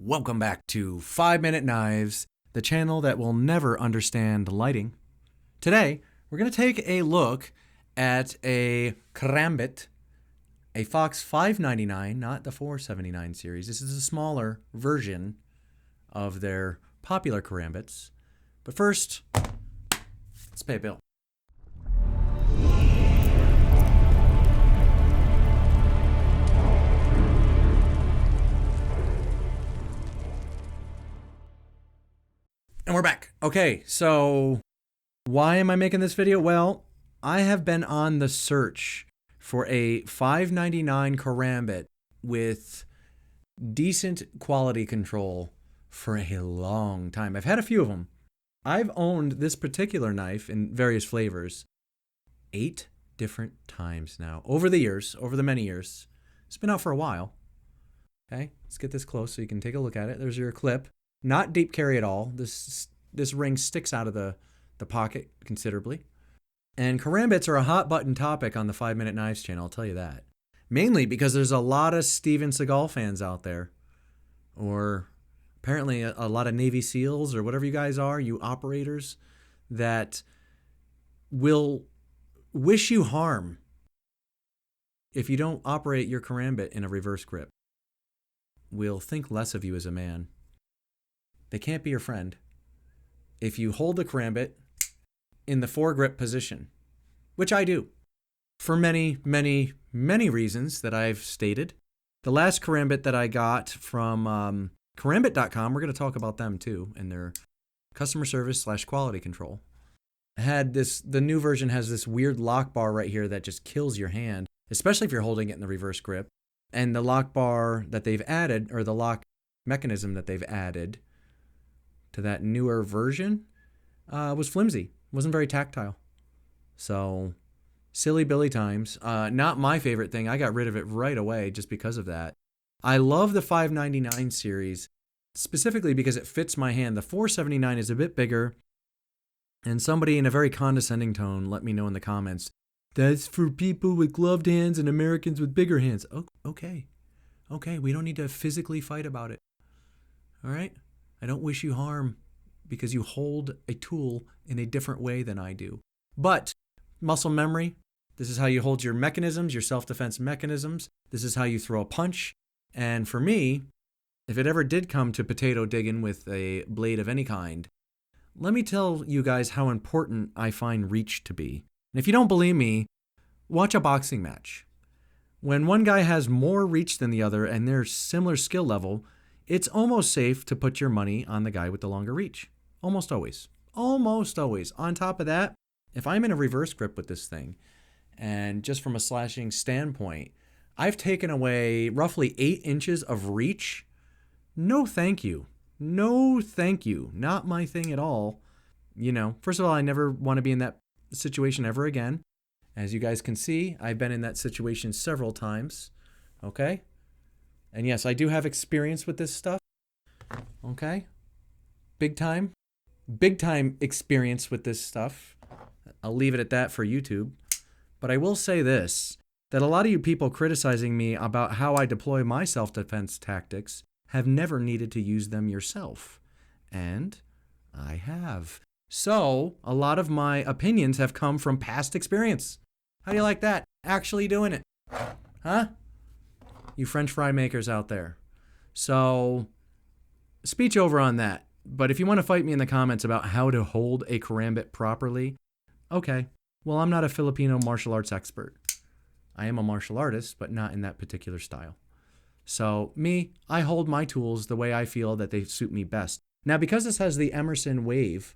Welcome back to 5-Minute Knives, the channel that will never understand lighting. Today, we're going to take a look at a Karambit, a Fox 599, not the 479 series. This is a smaller version of their popular Karambits. But first, let's pay a bill. And we're back. Okay, so why am I making this video? Well, I have been on the search for a 599 Karambit with decent quality control for a long time. I've had a few of them. I've owned this particular knife in various flavors 8 different times now. Over the years, over the many years. It's been out for a while. Okay, let's get this close so you can take a look at it. There's your clip. Not deep carry at all. This ring sticks out of the pocket considerably. And Karambits are a hot button topic on the 5-Minute Knives channel, I'll tell you that. Mainly because there's a lot of Steven Seagal fans out there. Or apparently a lot of Navy SEALs or whatever you guys are, you operators, that will wish you harm if you don't operate your Karambit in a reverse grip. Will think less of you as a man. They can't be your friend if you hold the Karambit in the foregrip position, which I do for many, many, many reasons that I've stated. The last Karambit that I got from Karambit.com, we're going to talk about them too and their customer service / quality control. Had this, the new version has this weird lock bar right here that just kills your hand, especially if you're holding it in the reverse grip. And the lock bar that they've added, or the lock mechanism that they've added to that newer version was flimsy. Wasn't very tactile. So, silly Billy times. Not my favorite thing. I got rid of it right away just because of that. I love the 599 series, specifically because it fits my hand. The 479 is a bit bigger, and somebody in a very condescending tone let me know in the comments, that's for people with gloved hands and Americans with bigger hands. Oh, okay. Okay, we don't need to physically fight about it. All right? I don't wish you harm because you hold a tool in a different way than I do. But muscle memory, this is how you hold your mechanisms, your self-defense mechanisms. This is how you throw a punch. And for me, if it ever did come to potato digging with a blade of any kind, let me tell you guys how important I find reach to be. And if you don't believe me, watch a boxing match. When one guy has more reach than the other and they're similar skill level, it's almost safe to put your money on the guy with the longer reach. Almost always. Almost always. On top of that, if I'm in a reverse grip with this thing, and just from a slashing standpoint, I've taken away roughly 8 inches of reach. No thank you. No thank you. Not my thing at all. You know, first of all, I never want to be in that situation ever again. As you guys can see, I've been in that situation several times. Okay? And yes, I do have experience with this stuff. Okay? Big time experience with this stuff. I'll leave it at that for YouTube. But I will say this, that a lot of you people criticizing me about how I deploy my self-defense tactics have never needed to use them yourself. And I have. So, a lot of my opinions have come from past experience. How do you like that? Actually doing it. Huh? You French fry makers out there. So, speech over on that. But if you want to fight me in the comments about how to hold a Karambit properly, okay. Well, I'm not a Filipino martial arts expert. I am a martial artist, but not in that particular style. So, me, I hold my tools the way I feel that they suit me best. Now, because this has the Emerson Wave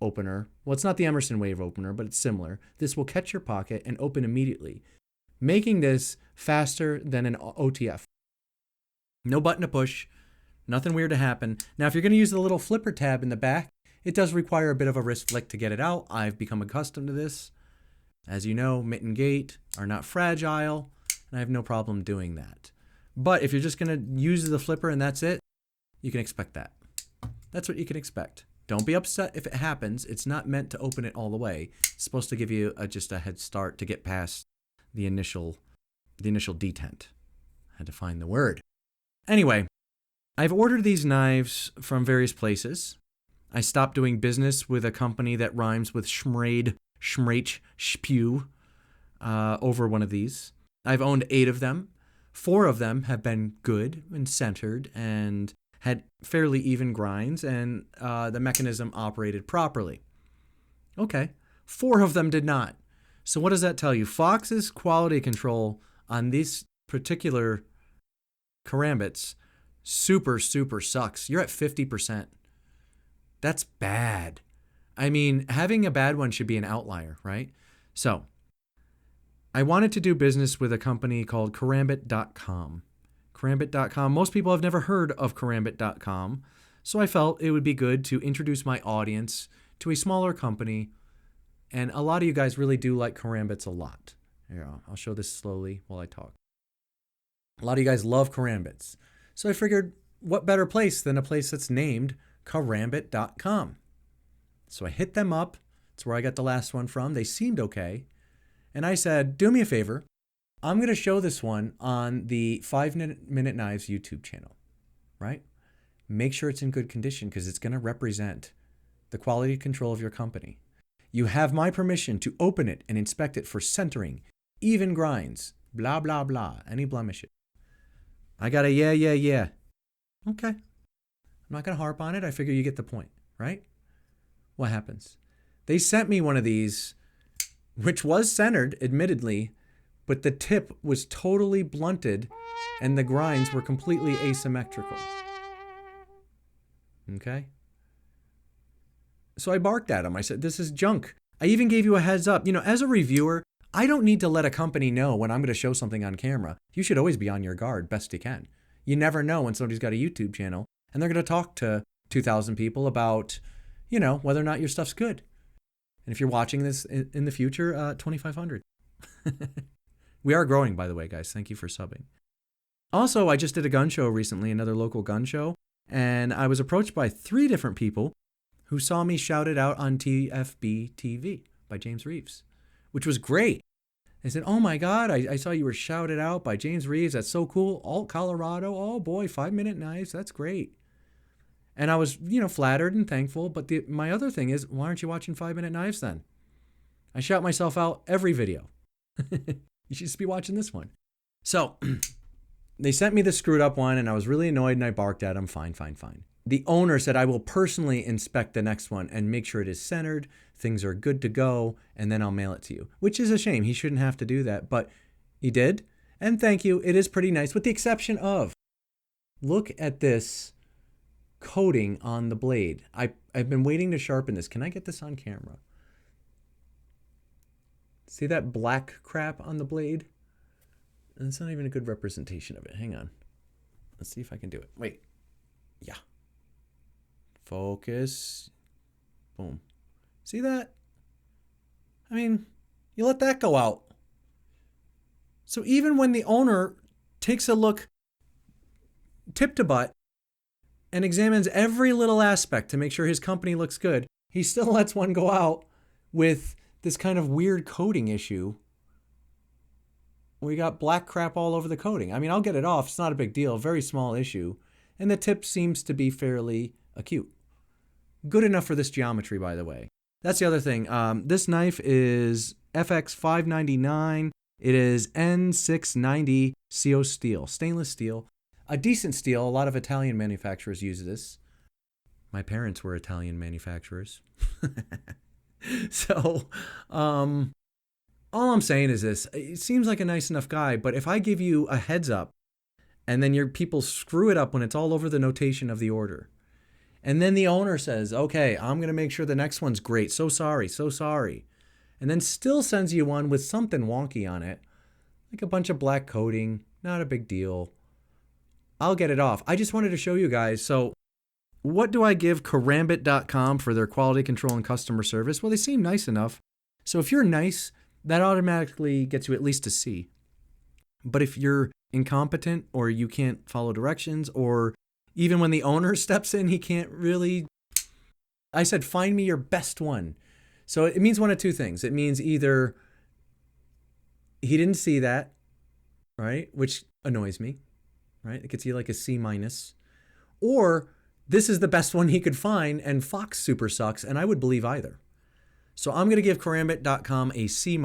opener, well, it's not the Emerson Wave opener, but it's similar. This will catch your pocket and open immediately, making this faster than an OTF. No button to push, nothing weird to happen. Now, if you're going to use the little flipper tab in the back, it does require a bit of a wrist flick to get it out. I've become accustomed to this. As you know, mitt and gate are not fragile, and I have no problem doing that. But if you're just going to use the flipper and that's it, you can expect that. That's what you can expect. Don't be upset if it happens. It's not meant to open it all the way. It's supposed to give you just a head start to get past the initial detent. I had to find the word. Anyway, I've ordered these knives from various places. I stopped doing business with a company that rhymes with schmrade, schmrach, spew over one of these. I've owned 8 of them. 4 of them have been good and centered and had fairly even grinds, and the mechanism operated properly. Okay, 4 of them did not. So what does that tell you? Fox's quality control on these particular Karambits super sucks. You're at 50%. That's bad. I mean, having a bad one should be an outlier, right? So I wanted to do business with a company called Karambit.com. Karambit.com, most people have never heard of Karambit.com, so I felt it would be good to introduce my audience to a smaller company, and a lot of you guys really do like Karambits a lot. Here, I'll show this slowly while I talk. A lot of you guys love Karambits, so I figured what better place than a place that's named Karambit.com. So I hit them up. It's where I got the last one from. They seemed okay. And I said, do me a favor. I'm going to show this one on the 5-Minute Knives YouTube channel, right? Make sure it's in good condition because it's going to represent the quality control of your company. You have my permission to open it and inspect it for centering, even grinds, blah, blah, blah, any blemishes. I got a yeah. Okay. I'm not going to harp on it. I figure you get the point, right? What happens? They sent me one of these, which was centered, admittedly, but the tip was totally blunted and the grinds were completely asymmetrical. Okay? So I barked at him. I said, this is junk. I even gave you a heads up. You know, as a reviewer, I don't need to let a company know when I'm going to show something on camera. You should always be on your guard best you can. You never know when somebody's got a YouTube channel and they're going to talk to 2,000 people about, you know, whether or not your stuff's good. And if you're watching this in the future, 2,500. We are growing, by the way, guys. Thank you for subbing. Also, I just did a gun show recently, another local gun show, and I was approached by 3 different people who saw me shout it out on TFB TV by James Reeves, which was great. They said, oh my God, I saw you were shouted out by James Reeves. That's so cool. Alt Colorado. Oh boy, 5-Minute Knives. That's great. And I was, you know, flattered and thankful. But my other thing is, why aren't you watching 5-Minute Knives then? I shout myself out every video. You should just be watching this one. So they sent me the screwed up one and I was really annoyed and I barked at them. Fine. The owner said, I will personally inspect the next one and make sure it is centered, things are good to go, and then I'll mail it to you. Which is a shame. He shouldn't have to do that, but he did. And thank you. It is pretty nice, with the exception of, look at this coating on the blade. I've been waiting to sharpen this. Can I get this on camera? See that black crap on the blade? And it's not even a good representation of it. Hang on. Let's see if I can do it. Wait. Yeah. Focus. Boom. See that? I mean, you let that go out. So even when the owner takes a look tip to butt and examines every little aspect to make sure his company looks good, he still lets one go out with this kind of weird coating issue. We got black crap all over the coating. I mean, I'll get it off. It's not a big deal. Very small issue. And the tip seems to be fairly acute. Good enough for this geometry, by the way. That's the other thing. This knife is FX 599. It is N690 CO steel, stainless steel. A decent steel. A lot of Italian manufacturers use this. My parents were Italian manufacturers. So, all I'm saying is this. It seems like a nice enough guy, but if I give you a heads up and then your people screw it up when it's all over the notation of the order, and then the owner says, okay, I'm going to make sure the next one's great. So sorry. And then still sends you one with something wonky on it, like a bunch of black coating, not a big deal. I'll get it off. I just wanted to show you guys. So what do I give Karambit.com for their quality control and customer service? Well, they seem nice enough. So if you're nice, that automatically gets you at least a C. But if you're incompetent or you can't follow directions, or even when the owner steps in, he can't really... I said, find me your best one. So it means one of 2 things. It means either he didn't see that, right? Which annoys me, right? It gets you like a C-. or this is the best one he could find and Fox super sucks, and I would believe either. So I'm going to give Karambit.com a C-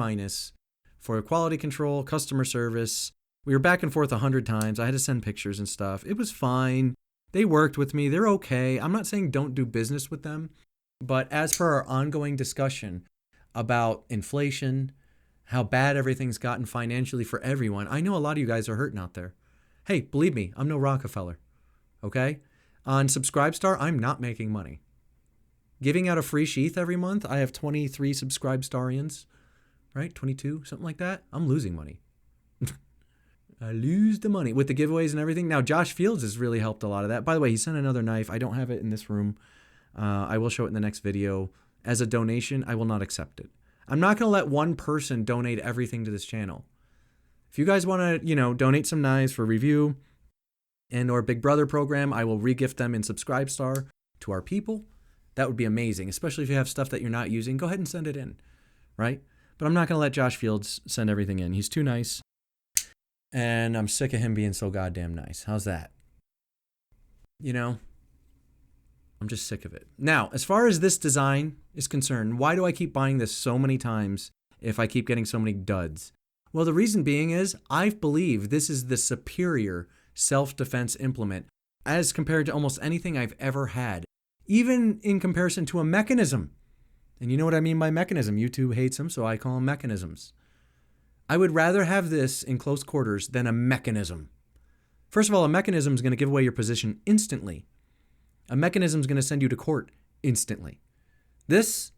for quality control, customer service. We were back and forth 100 times. I had to send pictures and stuff. It was fine. They worked with me. They're okay. I'm not saying don't do business with them, but as per our ongoing discussion about inflation, how bad everything's gotten financially for everyone, I know a lot of you guys are hurting out there. Hey, believe me, I'm no Rockefeller, okay? On Subscribestar, I'm not making money. Giving out a free sheath every month, I have 23 Subscribestarians, right? 22, something like that. I'm losing money. I lose the money with the giveaways and everything. Now, Josh Fields has really helped a lot of that. By the way, he sent another knife. I don't have it in this room. I will show it in the next video. As a donation, I will not accept it. I'm not going to let one person donate everything to this channel. If you guys want to, donate some knives for review and or Big Brother program, I will regift them in Subscribestar to our people. That would be amazing, especially if you have stuff that you're not using. Go ahead and send it in, right? But I'm not going to let Josh Fields send everything in. He's too nice, and I'm sick of him being so goddamn nice. How's that? I'm just sick of it. Now, as far as this design is concerned, why do I keep buying this so many times if I keep getting so many duds? Well, the reason being is I believe this is the superior self-defense implement as compared to almost anything I've ever had, even in comparison to a mechanism. And you know what I mean by mechanism. YouTube hates them, so I call them mechanisms. I would rather have this in close quarters than a mechanism. First of all, a mechanism is going to give away your position instantly. A mechanism is going to send you to court instantly. This,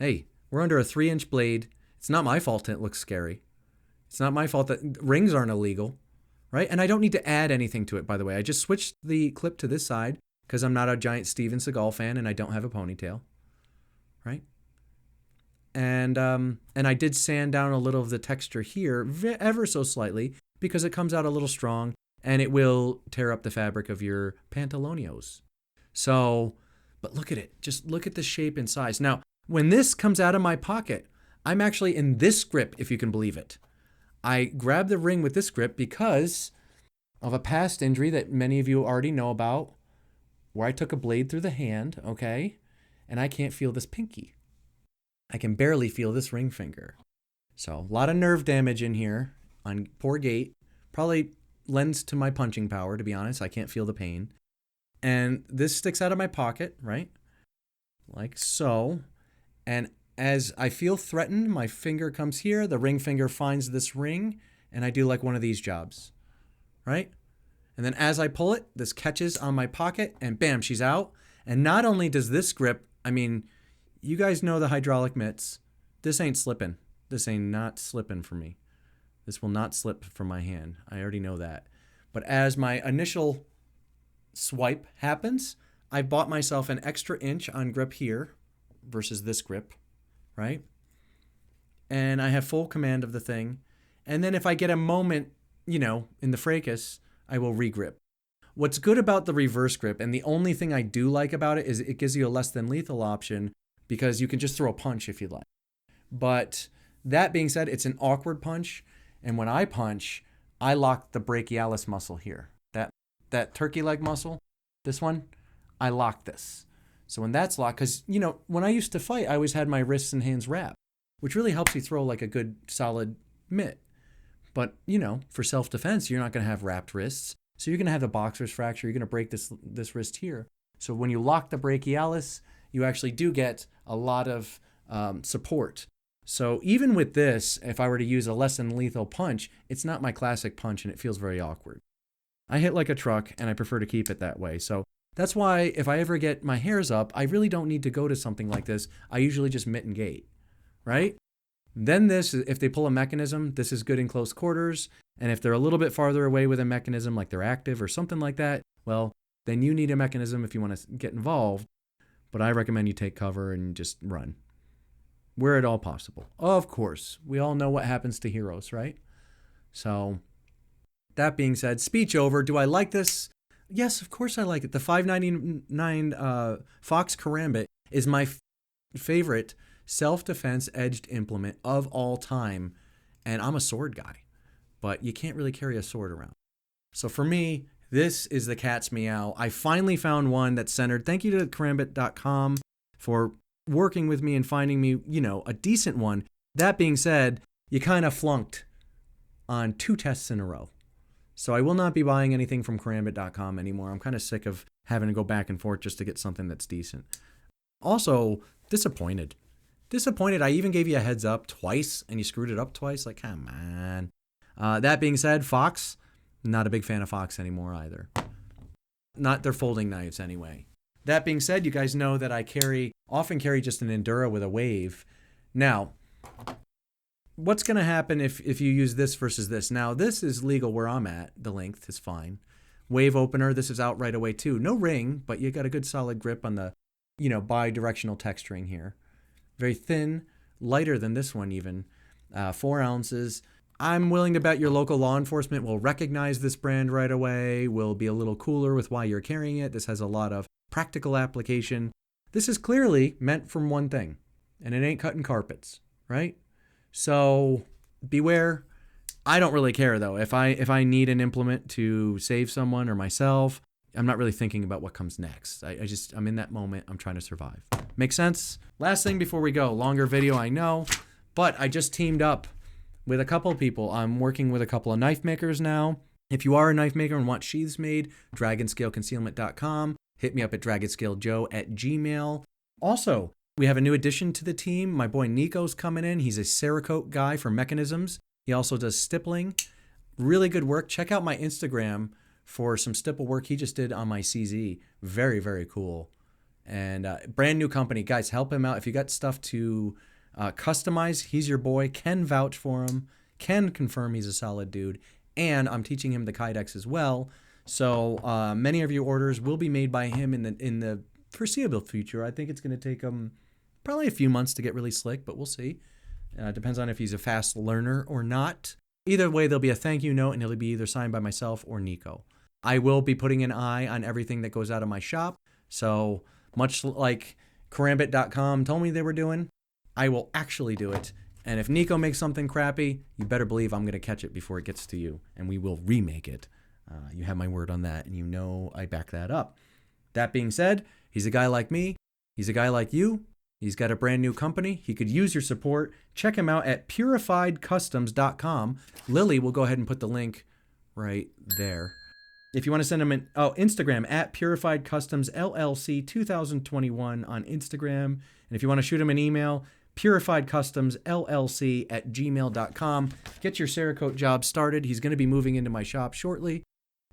hey, we're under a 3-inch blade. It's not my fault that it looks scary. It's not my fault that rings aren't illegal, right? And I don't need to add anything to it, by the way. I just switched the clip to this side because I'm not a giant Steven Seagal fan and I don't have a ponytail, right? And I did sand down a little of the texture here, ever so slightly, because it comes out a little strong and it will tear up the fabric of your pantalones. So, but look at it. Just look at the shape and size. Now, when this comes out of my pocket, I'm actually in this grip, if you can believe it. I grabbed the ring with this grip because of a past injury that many of you already know about, where I took a blade through the hand, okay? And I can't feel this pinky. I can barely feel this ring finger. So, a lot of nerve damage in here on poor gait. Probably lends to my punching power, to be honest. I can't feel the pain. And this sticks out of my pocket, right? Like so. And as I feel threatened, my finger comes here. The ring finger finds this ring. And I do like one of these jobs, right? And then as I pull it, this catches on my pocket. And bam, she's out. And not only does this grip, you guys know the hydraulic mitts. This ain't slipping. This ain't not slipping for me. This will not slip from my hand. I already know that. But as my initial swipe happens, I bought myself an extra inch on grip here versus this grip, right? And I have full command of the thing. And then if I get a moment, in the fracas, I will regrip. What's good about the reverse grip, and the only thing I do like about it, is it gives you a less than lethal option because you can just throw a punch if you like. But that being said, it's an awkward punch. And when I punch, I lock the brachialis muscle here. That turkey leg muscle, this one, I lock this. So when that's locked, because, when I used to fight, I always had my wrists and hands wrapped, which really helps you throw like a good solid mitt. But, for self-defense, you're not going to have wrapped wrists. So you're going to have the boxer's fracture. You're going to break this wrist here. So when you lock the brachialis, you actually do get a lot of support. So even with this, if I were to use a less than lethal punch, it's not my classic punch and it feels very awkward. I hit like a truck and I prefer to keep it that way. So that's why if I ever get my hairs up, I really don't need to go to something like this. I usually just mitt and gate, right? Then this, if they pull a mechanism, this is good in close quarters. And if they're a little bit farther away with a mechanism, like they're active or something like that, well, then you need a mechanism if you want to get involved. But I recommend you take cover and just run where at all possible. Of course, we all know what happens to heroes, right? So that being said, speech over. Do I like this? Yes, of course I like it. The $5.99 Fox Karambit is my favorite self-defense edged implement of all time. And I'm a sword guy, but you can't really carry a sword around. So for me, This is the cat's meow. I finally found one that's centered. Thank you to Karambit.com for working with me and finding me, a decent one. That being said, you kind of flunked on 2 tests in a row. So I will not be buying anything from Karambit.com anymore. I'm kind of sick of having to go back and forth just to get something that's decent. Also, disappointed. I even gave you a heads up twice and you screwed it up twice. Like, come on. That being said, Fox, not a big fan of Fox anymore either. Not their folding knives anyway. That being said, you guys know that I often carry just an Endura with a wave. Now, what's going to happen if you use this versus this? Now, this is legal where I'm at. The length is fine. Wave opener, this is out right away too. No ring, but you got a good solid grip on the, bi-directional texturing here. Very thin, lighter than this one even. 4 ounces. I'm willing to bet your local law enforcement will recognize this brand right away, will be a little cooler with why you're carrying it. This has a lot of practical application. This is clearly meant for one thing, and it ain't cutting carpets, right? So beware. I don't really care though. If I need an implement to save someone or myself, I'm not really thinking about what comes next. I'm in that moment. I'm trying to survive. Make sense? Last thing before we go, longer video, I know, but I just teamed up with a couple people. I'm working with a couple of knife makers now. If you are a knife maker and want sheaths made, dragonscaleconcealment.com. Hit me up at dragonscalejoe@gmail. Also, we have a new addition to the team. My boy Nico's coming in. He's a Cerakote guy for mechanisms. He also does stippling. Really good work. Check out my Instagram for some stipple work he just did on my CZ. Very, very cool. And brand new company. Guys, help him out. If you got stuff to customize, he's your boy. Can vouch for him. Can confirm he's a solid dude. And I'm teaching him the Kydex as well. So many of your orders will be made by him in the foreseeable future. I think it's going to take him probably a few months to get really slick, but we'll see. Depends on if he's a fast learner or not. Either way, there'll be a thank you note, and it'll be either signed by myself or Nico. I will be putting an eye on everything that goes out of my shop. So much like Karambit.com told me they were doing, I will actually do it. And if Nico makes something crappy, you better believe I'm going to catch it before it gets to you, and we will remake it. You have my word on that, and you know I back that up. That being said, he's a guy like me. He's a guy like you. He's got a brand new company. He could use your support. Check him out at purifiedcustoms.com. Lily will go ahead and put the link right there. If you want to send him Instagram at Purified Customs LLC 2021 on Instagram. And if you want to shoot him an email, purifiedcustomsllc@gmail.com. Get your Cerakote job started. He's going to be moving into my shop shortly.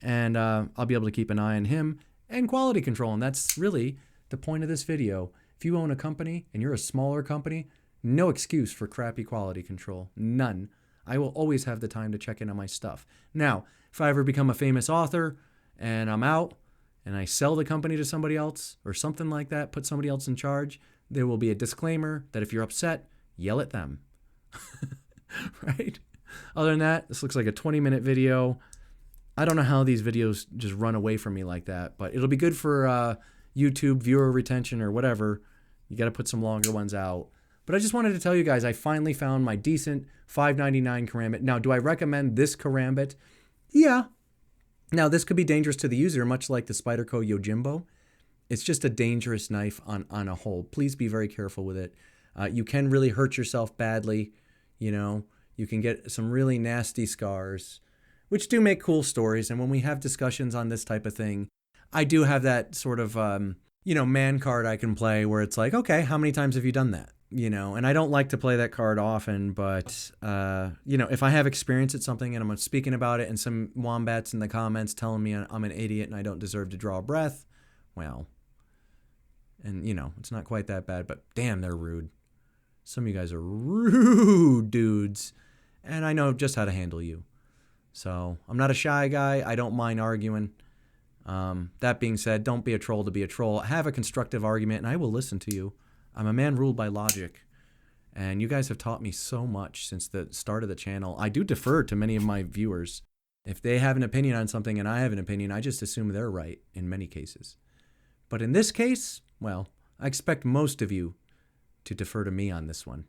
And I'll be able to keep an eye on him and quality control. And that's really the point of this video. If you own a company and you're a smaller company, no excuse for crappy quality control. None. I will always have the time to check in on my stuff. Now, if I ever become a famous author and I'm out and I sell the company to somebody else or something like that, put somebody else in charge, there will be a disclaimer that if you're upset, yell at them. Right? Other than that, this looks like a 20-minute video. I don't know how these videos just run away from me like that, but it'll be good for YouTube viewer retention or whatever. You got to put some longer ones out. But I just wanted to tell you guys, I finally found my decent $5.99 Karambit. Now, do I recommend this Karambit? Yeah. Now, this could be dangerous to the user, much like the Spyderco Yojimbo. It's just a dangerous knife on a whole. Please be very careful with it. You can really hurt yourself badly. You can get some really nasty scars, which do make cool stories. And when we have discussions on this type of thing, I do have that sort of, man card I can play where it's like, okay, how many times have you done that? And I don't like to play that card often, but, if I have experience at something and I'm speaking about it and some wombats in the comments telling me I'm an idiot and I don't deserve to draw a breath, well, and, it's not quite that bad, but damn, they're rude. Some of you guys are rude dudes, and I know just how to handle you. So I'm not a shy guy. I don't mind arguing. That being said, don't be a troll to be a troll. Have a constructive argument, and I will listen to you. I'm a man ruled by logic, and you guys have taught me so much since the start of the channel. I do defer to many of my viewers. If they have an opinion on something and I have an opinion, I just assume they're right in many cases. But in this case, well, I expect most of you to defer to me on this one,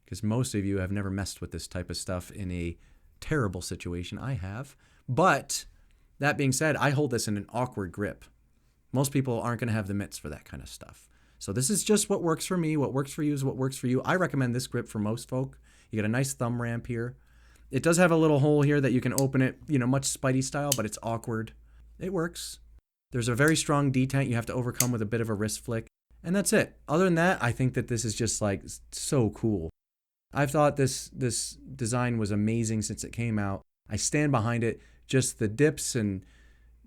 because most of you have never messed with this type of stuff in a terrible situation. I have. But That being said, I hold this in an awkward grip. Most people aren't going to have the mitts for that kind of stuff. So this is just what works for me. What works for you is what works for you. I recommend this grip for most folk. You get a nice thumb ramp here. It does have a little hole here that you can open it, much Spidey style, but it's awkward. It works. There's a very strong detent you have to overcome with a bit of a wrist flick. And that's it. Other than that, I think that this is just like so cool. I've thought this design was amazing since it came out. I stand behind it. Just the dips and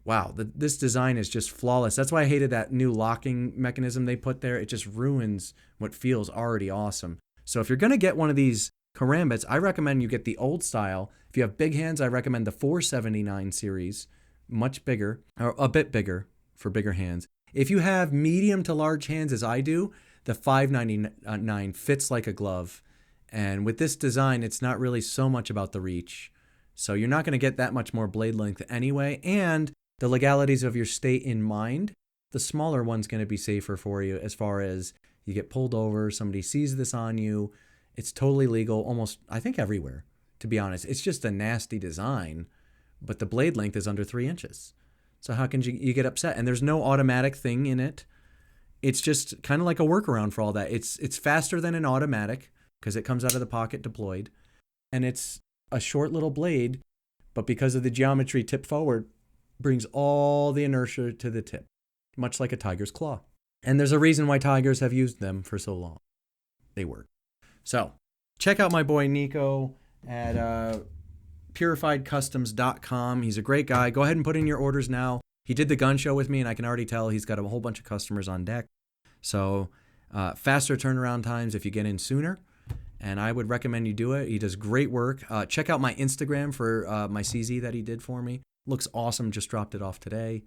wow, this design is just flawless. That's why I hated that new locking mechanism they put there. It just ruins what feels already awesome. So if you're going to get one of these Karambits, I recommend you get the old style. If you have big hands, I recommend the 479 series, much bigger, or a bit bigger for bigger hands. If you have medium to large hands as I do, the 599 fits like a glove. And with this design, it's not really so much about the reach. So you're not going to get that much more blade length anyway. And the legalities of your state in mind, the smaller one's going to be safer for you as far as you get pulled over, somebody sees this on you. It's totally legal almost, I think, everywhere, to be honest. It's just a nasty design, but the blade length is under 3 inches. So how can you get upset? And there's no automatic thing in it. It's just kind of like a workaround for all that. It's faster than an automatic because it comes out of the pocket deployed. And it's a short little blade, but because of the geometry tip forward, brings all the inertia to the tip, much like a tiger's claw. And there's a reason why tigers have used them for so long. They work. So check out my boy Nico at purifiedcustoms.com. He's a great guy. Go ahead and put in your orders now. He did the gun show with me, and I can already tell he's got a whole bunch of customers on deck. So faster turnaround times if you get in sooner. And I would recommend you do it. He does great work. Check out my Instagram for my CZ that he did for me. Looks awesome. Just dropped it off today.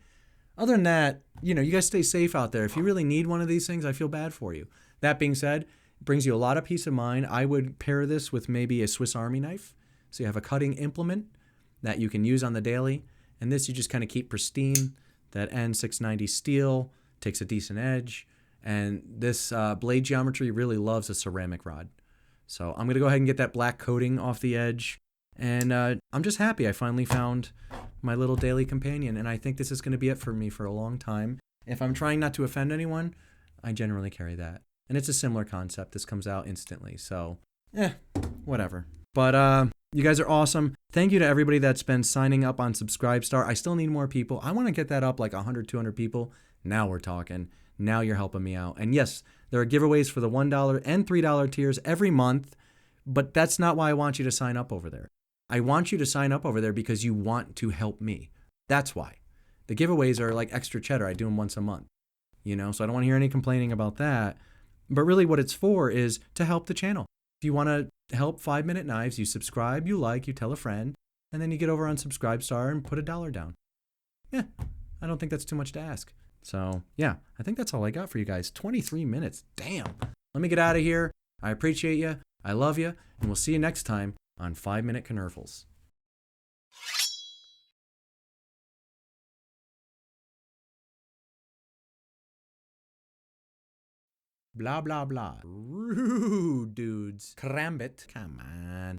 Other than that, you guys stay safe out there. If you really need one of these things, I feel bad for you. That being said, it brings you a lot of peace of mind. I would pair this with maybe a Swiss Army knife. So you have a cutting implement that you can use on the daily. And this you just kind of keep pristine. That N690 steel takes a decent edge. And this blade geometry really loves a ceramic rod. So I'm going to go ahead and get that black coating off the edge. And I'm just happy I finally found my little daily companion. And I think this is going to be it for me for a long time. If I'm trying not to offend anyone, I generally carry that. And it's a similar concept. This comes out instantly. So, whatever. But you guys are awesome. Thank you to everybody that's been signing up on Subscribestar. I still need more people. I want to get that up like 100, 200 people. Now we're talking. Now you're helping me out. And yes, there are giveaways for the $1 and $3 tiers every month. But that's not why I want you to sign up over there. I want you to sign up over there because you want to help me. That's why. The giveaways are like extra cheddar. I do them once a month. So I don't want to hear any complaining about that. But really what it's for is to help the channel. If you want to help 5 Minute Knives, you subscribe, you like, you tell a friend, and then you get over on Subscribestar and put $1 down. Yeah, I don't think that's too much to ask. So yeah, I think that's all I got for you guys. 23 minutes. Damn. Let me get out of here. I appreciate you. I love you. And we'll see you next time on 5 Minute Knerfles. Blah, blah, blah. Rude dudes. Karambit. Come on.